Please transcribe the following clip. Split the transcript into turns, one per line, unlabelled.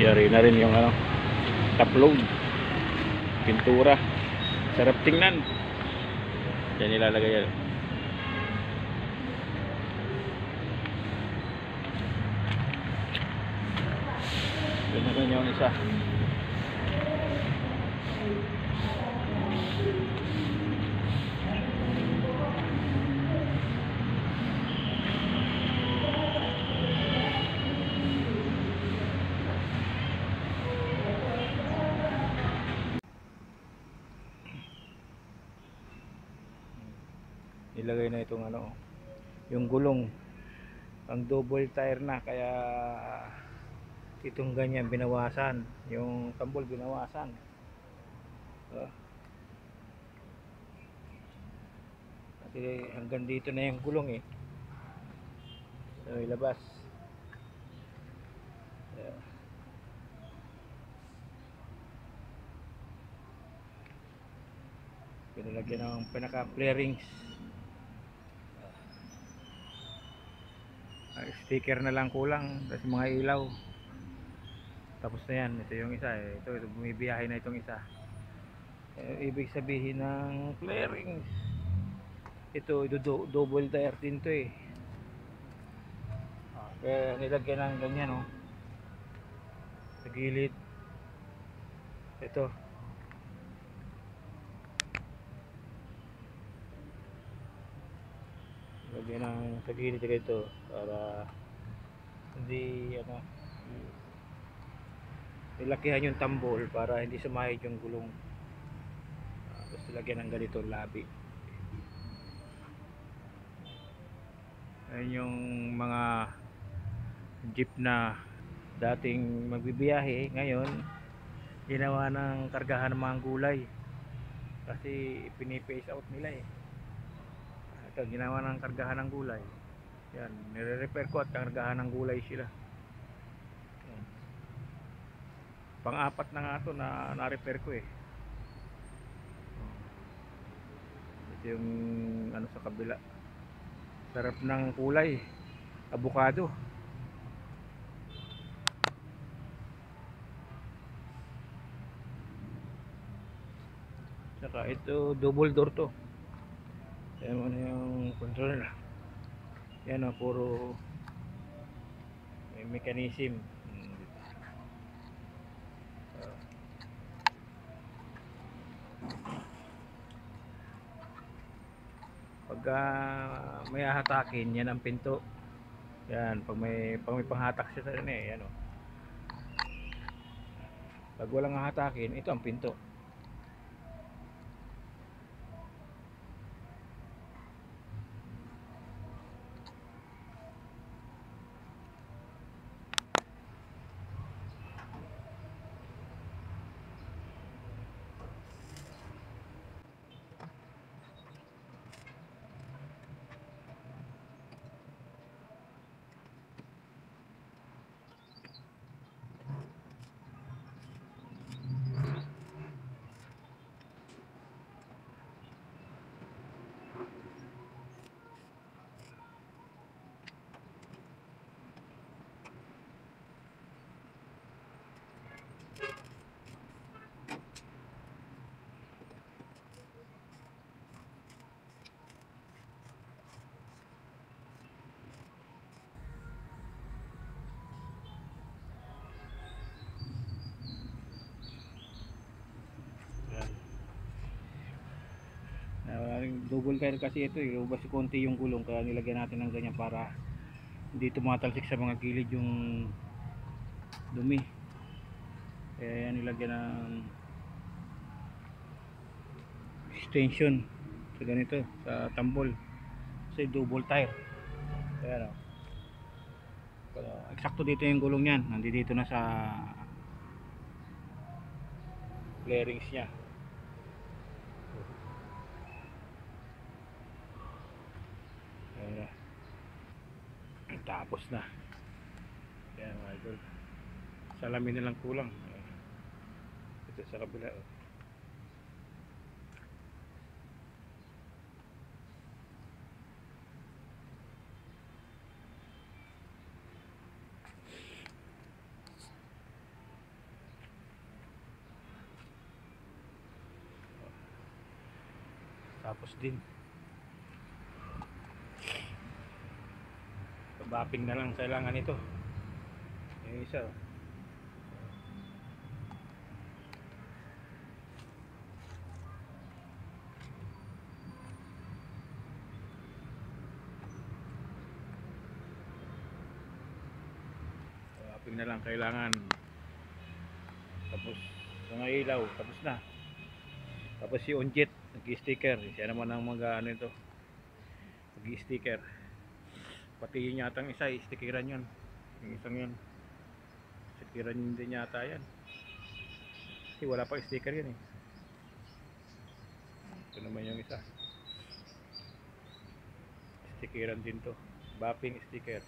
Yari na rin yung ano, top load, pintura. Sarap tingnan. Yan nilalagay yan. Ganun yung isa. Ilagay na itong ano, yung gulong, ang double tire na, kaya itong ganyan binawasan, yung tambol binawasan. Kasi hanggang dito na yung gulong eh, so ilabas. Pinalagyan ng pinaka flarings. Sticker na lang kulang, tapos mga ilaw, tapos na yan. Ito yung isa eh. Ito bumibiyahe na itong isa. Ibig sabihin ng flarings, ito double tire din to eh. Kaya nilagyan ng ganyan oh, sa gilid. Ito lagyan ng sa gilid ito para hindi ano, nilakihan yung tambol para hindi sumahid yung gulong. Tapos lagyan ng ganito labi. Ayun yung mga jeep na dating magbibiyahe, ngayon ginawa ng kargahan ng mga gulay kasi pinipace out nila eh. Ito ginawa ng kargahan ng gulay. Yan, nire-repair ko at kargahan ng gulay sila. Yan. Pang-apat na nga ito na na-repair ko eh. Ito yung ano sa kabila. Sarap ng kulay, avocado. Saka ito double door to. Yan mo na yung control. Yan o, puro may mechanism. Pagka may hahatakin, yan ang pinto. Yan, pag may panghatak siya sa yan o. Pag walang hahatakin, ito ang pinto. Double tire kasi ito eh, ubas konti yung gulong, kaya nilagyan natin ng ganyan para hindi tumatalsik sa mga gilid yung dumi. Kaya yan nilagyan ng extension sa ganito, sa tambol kasi double tire. Kaya eksakto dito yung gulong yan, nandito na sa flarings nya. Tapos na. Kaya mga idol, salamin na lang kulang. Ito sa kabila. Tapos din bapping na lang kailangan ito. Yung isa bapping na lang kailangan. Tapos mga ilaw tapos na. Tapos si Onjet nag-sticker, siya naman ang ano ito, nag-sticker. Pati yun yata ang isa, stickeran yun. Yung isang yun, stickeran yun din yata yan. Kasi wala pa sticker yun eh. Ito naman yung isa. Stickeran din to. Bapping sticker.